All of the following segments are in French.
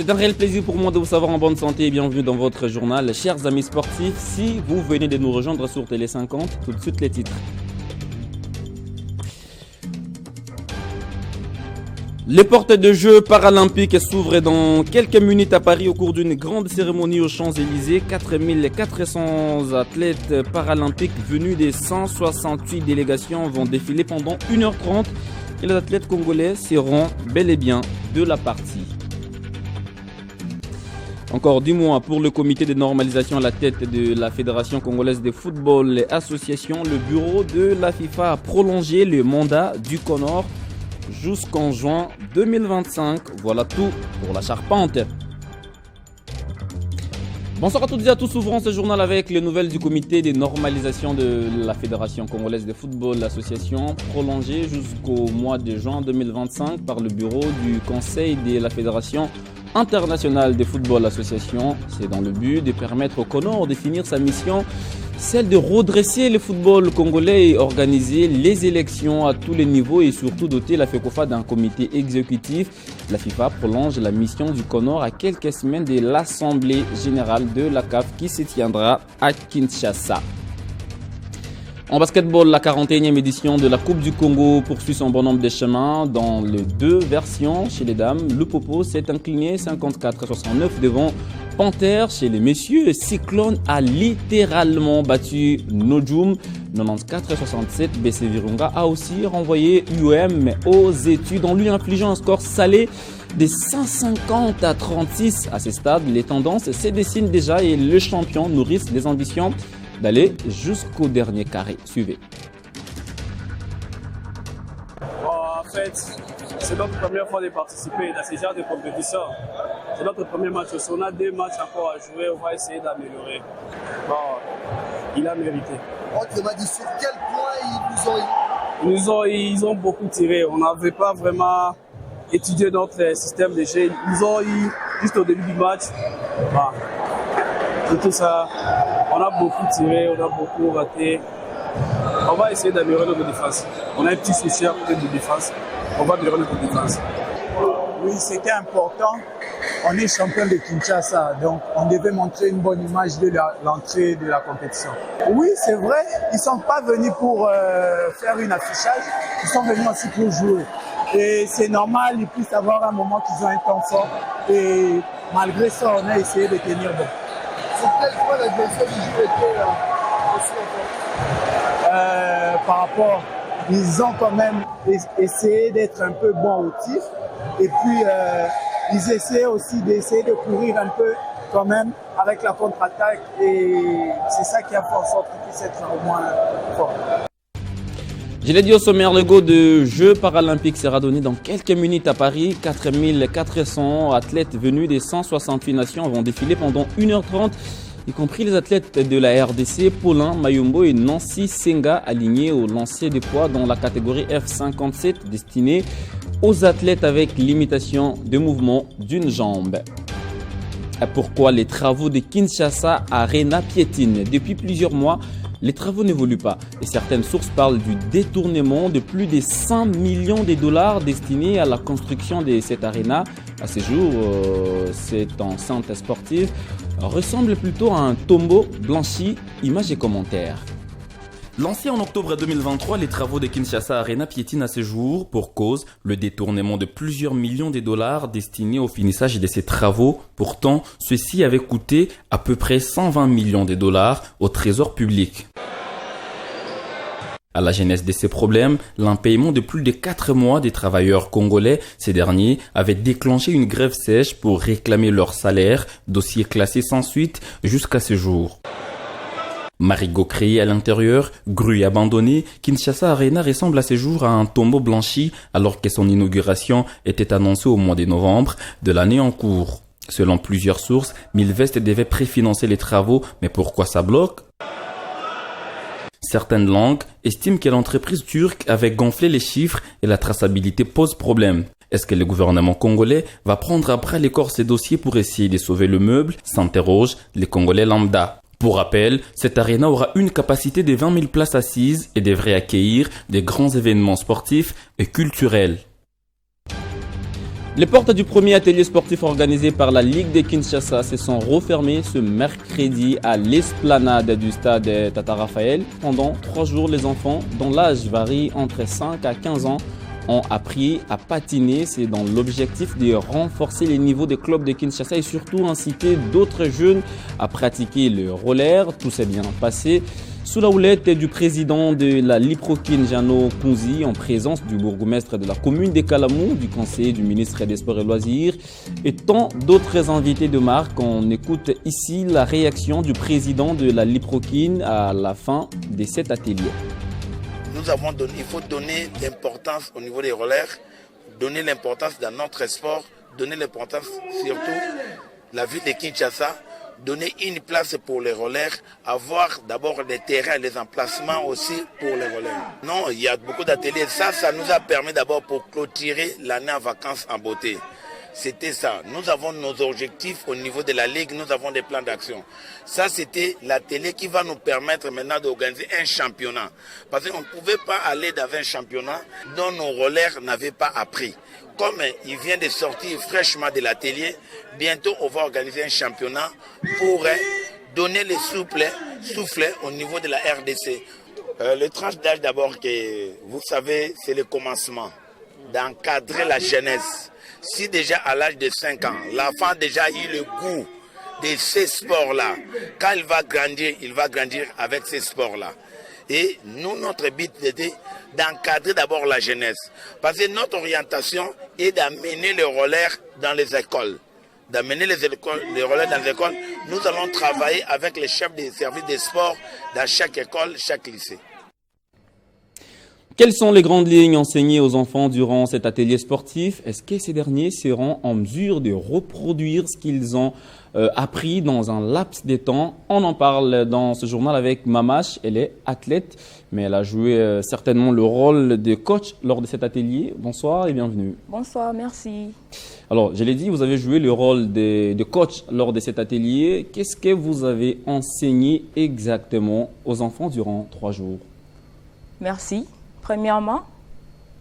C'est un réel plaisir pour moi de vous savoir en bonne santé et bienvenue dans votre journal. Chers amis sportifs, si vous venez de nous rejoindre sur Télé 50, tout de suite les titres. Les portes de Jeux paralympiques s'ouvrent dans quelques minutes à Paris au cours d'une grande cérémonie aux Champs-Élysées. 4400 athlètes paralympiques venus des 168 délégations vont défiler pendant 1h30 et les athlètes congolais seront bel et bien de la partie. Encore 10 mois pour le comité de normalisation à la tête de la Fédération congolaise de football et association. Le bureau de la FIFA a prolongé le mandat du CONOR jusqu'en juin 2025. Voilà tout pour la charpente. Bonsoir à toutes et à tous, ouvrons ce journal avec les nouvelles du comité de normalisation de la Fédération congolaise de football association, prolongée jusqu'au mois de juin 2025 par le bureau du conseil de la Fédération internationale de football association. C'est dans le but de permettre au CONOR de finir sa mission, celle de redresser le football congolais et organiser les élections à tous les niveaux et surtout doter la FECOFA d'un comité exécutif. La FIFA prolonge la mission du CONOR à quelques semaines de l'Assemblée générale de la CAF qui se tiendra à Kinshasa. En basketball, la 41e édition de la Coupe du Congo poursuit son bonhomme de chemin dans les deux versions. Chez les dames, le Popo s'est incliné 54-69 devant Panthère. Chez les messieurs, Cyclone a littéralement battu Nojum 94-67. BC Virunga a aussi renvoyé UOM aux études en lui infligeant un score salé des 150-36 à ce stade. Les tendances se dessinent déjà et le champion nourrit les ambitions d'aller jusqu'au dernier carré. Suivez. En fait, c'est notre première fois de participer à ce genre de compétition. C'est notre premier match. On a 2 matchs encore à jouer. On va essayer d'améliorer. Bon, il a mérité. Autrement dit, sur quel point ils ont beaucoup tiré. On n'avait pas vraiment étudié notre système de jeu. Ils ont eu, juste au début du match, et tout ça. On a beaucoup tiré, on a beaucoup raté. On va essayer d'améliorer notre défense. On a un petit souci à côté de défense. On va améliorer notre défense. Oui, c'était important. On est champion de Kinshasa, donc on devait montrer une bonne image de l'entrée de la compétition. Oui, c'est vrai, ils ne sont pas venus pour faire un affichage, ils sont venus aussi pour jouer. Et c'est normal, ils puissent avoir un moment qu'ils ont un temps fort. Et malgré ça, on a essayé de tenir bon. Sur quel point l'adversaire du jeu était aussi important par rapport, ils ont quand même essayé d'être un peu bons au tir. Et puis, ils essaient aussi de courir un peu quand même avec la contre-attaque. Et c'est ça qui a fait en sorte qu'ils puissent être au moins forts. Je l'ai dit au sommaire, le go de Jeux paralympiques sera donné dans quelques minutes à Paris. 4400 athlètes venus des 168 nations vont défiler pendant 1h30, y compris les athlètes de la RDC, Paulin Mayombo et Nancy Senga, alignés au lancer des poids dans la catégorie F57 destinée aux athlètes avec limitation de mouvement d'une jambe. Pourquoi les travaux de Kinshasa Arena piétinent? Depuis plusieurs mois, les travaux n'évoluent pas et certaines sources parlent du détournement de plus de 100 millions de dollars destinés à la construction de cette arena. À ce jour, cette enceinte sportive ressemble plutôt à un tombeau blanchi. Images et commentaires. Lancé en octobre 2023, les travaux de Kinshasa Arena piétinent à ce jour pour cause le détournement de plusieurs millions de dollars destinés au finissage de ces travaux. Pourtant, ceci avait coûté à peu près 120 millions de dollars au trésor public. À la genèse de ces problèmes, l'impayement de plus de 4 mois des travailleurs congolais. Ces derniers avaient déclenché une grève sèche pour réclamer leur salaire, dossier classé sans suite jusqu'à ce jour. Marigot créé à l'intérieur, grue abandonnée, Kinshasa Arena ressemble à ce jour à un tombeau blanchi alors que son inauguration était annoncée au mois de novembre de l'année en cours. Selon plusieurs sources, Milvest devait préfinancer les travaux, mais pourquoi ça bloque? Certaines langues estiment que l'entreprise turque avait gonflé les chiffres et la traçabilité pose problème. Est-ce que le gouvernement congolais va prendre à bras le corps ces dossiers pour essayer de sauver le meuble? S'interrogent les Congolais lambda. Pour rappel, cette arena aura une capacité de 20 000 places assises et devrait accueillir des grands événements sportifs et culturels. Les portes du premier atelier sportif organisé par la Ligue de Kinshasa se sont refermées ce mercredi à l'esplanade du stade Tata Raphaël. Pendant 3 jours, les enfants, dont l'âge varie entre 5 à 15 ans, ont appris à patiner. C'est dans l'objectif de renforcer les niveaux des clubs de Kinshasa et surtout inciter d'autres jeunes à pratiquer le roller. Tout s'est bien passé. Sous la houlette du président de la Liprokin, Jano Kunzi, en présence du bourgmestre de la commune de Kalamou, du conseiller du ministre des Sports et Loisirs et tant d'autres invités de marque. On écoute ici la réaction du président de la Liprokin à la fin de cet atelier. Il faut donner l'importance au niveau des rollers, donner l'importance dans notre sport, donner l'importance surtout la ville de Kinshasa, donner une place pour les rollers, avoir d'abord des terrains, des emplacements aussi pour les rollers. Non, il y a beaucoup d'ateliers. Ça nous a permis d'abord pour clôturer l'année en vacances en beauté. C'était ça. Nous avons nos objectifs au niveau de la Ligue, nous avons des plans d'action. Ça, c'était l'atelier qui va nous permettre maintenant d'organiser un championnat. Parce qu'on ne pouvait pas aller dans un championnat dont nos rollers n'avaient pas appris. Comme il vient de sortir fraîchement de l'atelier, bientôt on va organiser un championnat pour donner les soufflets au niveau de la RDC. Le tranche d'âge d'abord, que vous savez, c'est le commencement, d'encadrer la jeunesse. Si déjà à l'âge de 5 ans, l'enfant a déjà eu le goût de ces sports-là, quand il va grandir avec ces sports-là. Et nous, notre but était d'encadrer d'abord la jeunesse. Parce que notre orientation est d'amener les rollers dans les écoles. D'amener les rollers dans les écoles. Nous allons travailler avec les chefs des services des sports dans chaque école, chaque lycée. Quelles sont les grandes lignes enseignées aux enfants durant cet atelier sportif? Est-ce que ces derniers seront en mesure de reproduire ce qu'ils ont appris dans un laps de temps? On en parle dans ce journal avec Mamache. Elle est athlète, mais elle a joué certainement le rôle de coach lors de cet atelier. Bonsoir et bienvenue. Bonsoir, merci. Alors, je l'ai dit, vous avez joué le rôle de coach lors de cet atelier. Qu'est-ce que vous avez enseigné exactement aux enfants durant 3 jours? Merci. Premièrement,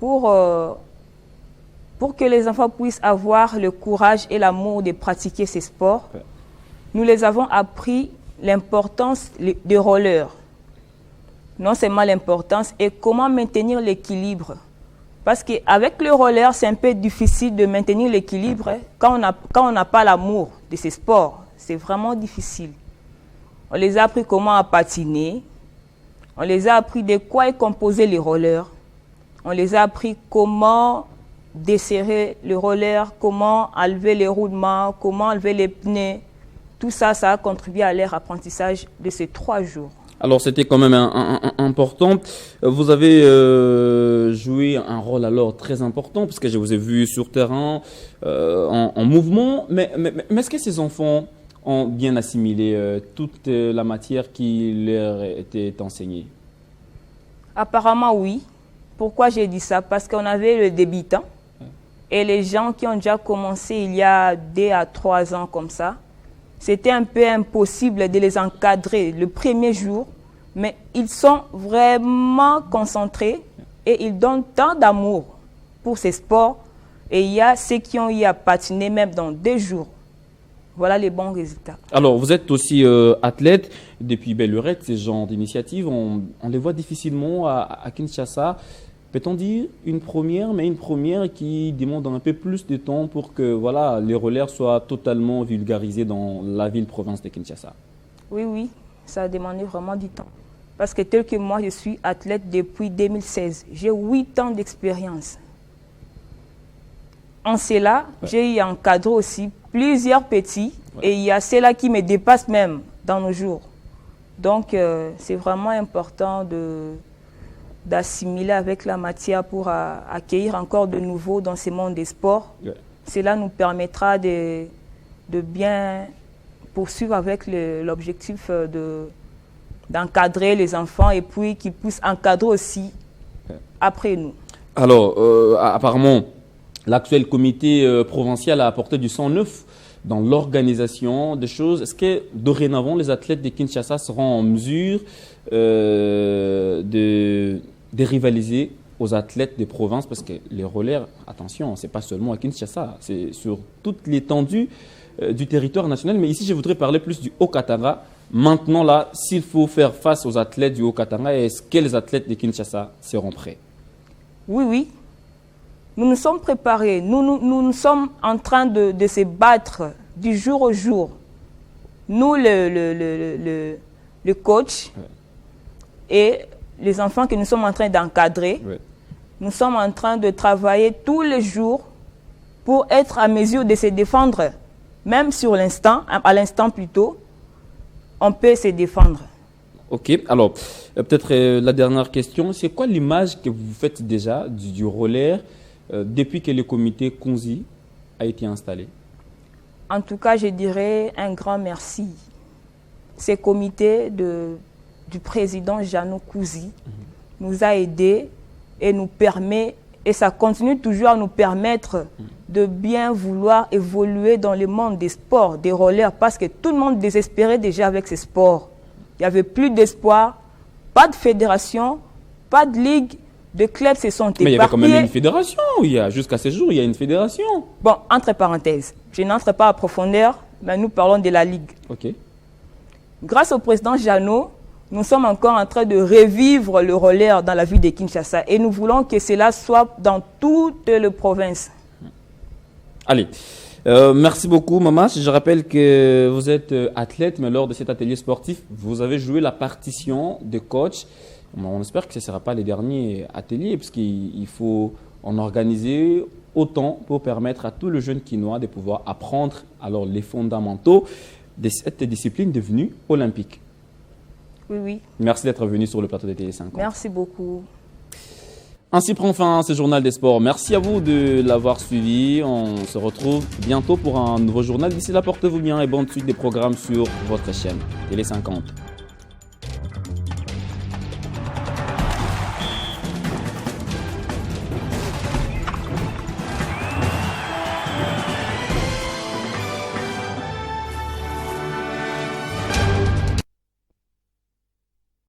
pour que les enfants puissent avoir le courage et l'amour de pratiquer ces sports, nous les avons appris l'importance du roller. Non seulement l'importance et comment maintenir l'équilibre. Parce qu'avec le roller, c'est un peu difficile de maintenir l'équilibre quand on n'a pas l'amour de ces sports. C'est vraiment difficile. On les a appris comment patiner. On les a appris de quoi est composé les rollers. On les a appris comment desserrer le roller, comment enlever les roulements, comment enlever les pneus. Tout ça, ça a contribué à leur apprentissage de ces 3 jours. Alors, c'était quand même important. Vous avez joué un rôle alors très important, puisque je vous ai vu sur terrain, en mouvement. Mais est-ce que ces enfants ont bien assimilé toute la matière qui leur était enseignée? Apparemment, oui. Pourquoi j'ai dit ça? Parce qu'on avait le débutant et les gens qui ont déjà commencé il y a 2 à 3 ans comme ça. C'était un peu impossible de les encadrer le premier jour, mais ils sont vraiment concentrés et ils donnent tant d'amour pour ces sports. Et il y a ceux qui ont eu à patiner même dans 2 jours. Voilà les bons résultats. Alors, vous êtes aussi athlète depuis belle lurette. Ces genres d'initiatives, on les voit difficilement à Kinshasa. Peut-on dire une première, mais une première qui demande un peu plus de temps pour que voilà, les rollers soient totalement vulgarisés dans la ville-province de Kinshasa? Oui, ça a demandé vraiment du temps. Parce que tel que moi, je suis athlète depuis 2016. J'ai 8 ans d'expérience. En cela, j'ai eu encadré aussi plusieurs petits et il y a ceux-là qui me dépassent même dans nos jours. Donc, c'est vraiment important d'assimiler avec la matière pour accueillir encore de nouveaux dans ce monde des sports. Cela nous permettra de bien poursuivre avec l'objectif d'encadrer les enfants et puis qu'ils puissent encadrer aussi après nous. Alors, apparemment, l'actuel comité provincial a apporté du sang neuf dans l'organisation des choses. Est-ce que dorénavant, les athlètes de Kinshasa seront en mesure de rivaliser aux athlètes des provinces, parce que les relais, attention, ce n'est pas seulement à Kinshasa, c'est sur toute l'étendue du territoire national. Mais ici, je voudrais parler plus du Haut-Katanga. Maintenant, là, s'il faut faire face aux athlètes du Haut-Katanga, est-ce que les athlètes de Kinshasa seront prêts? Oui, oui. Nous nous sommes préparés. Nous sommes en train de se battre du jour au jour. Nous, le coach et les enfants que nous sommes en train d'encadrer, nous sommes en train de travailler tous les jours pour être à mesure de se défendre. Même sur l'instant, à l'instant plutôt, on peut se défendre. Ok, alors peut-être la dernière question, c'est quoi l'image que vous faites déjà du roller depuis que le comité Konzi a été installé? En tout cas, je dirais un grand merci. Ce comité du président Jano Kouzi nous a aidés et nous permet, et ça continue toujours à nous permettre de bien vouloir évoluer dans le monde des sports, des rollers, parce que tout le monde désespérait déjà avec ces sports. Il n'y avait plus d'espoir, pas de fédération, pas de ligue, de clubs se sont éparpillés. Mais il y avait quand même une fédération, jusqu'à ce jour, il y a une fédération. Bon, entre parenthèses, je n'entre pas à profondeur, mais nous parlons de la ligue. Ok. Grâce au président Jano, nous sommes encore en train de revivre le roller dans la ville de Kinshasa et nous voulons que cela soit dans toutes les provinces. Allez, merci beaucoup Maman. Je rappelle que vous êtes athlète, mais lors de cet atelier sportif, vous avez joué la partition de coach. On espère que ce ne sera pas les derniers ateliers, parce qu'il faut en organiser autant pour permettre à tous les jeunes Kinois de pouvoir apprendre alors les fondamentaux de cette discipline devenue olympique. Oui, oui. Merci d'être venu sur le plateau de Télé50. Merci beaucoup. Ainsi prend fin ce journal des sports. Merci à vous de l'avoir suivi. On se retrouve bientôt pour un nouveau journal. D'ici là, portez-vous bien et bonne suite des programmes sur votre chaîne Télé50.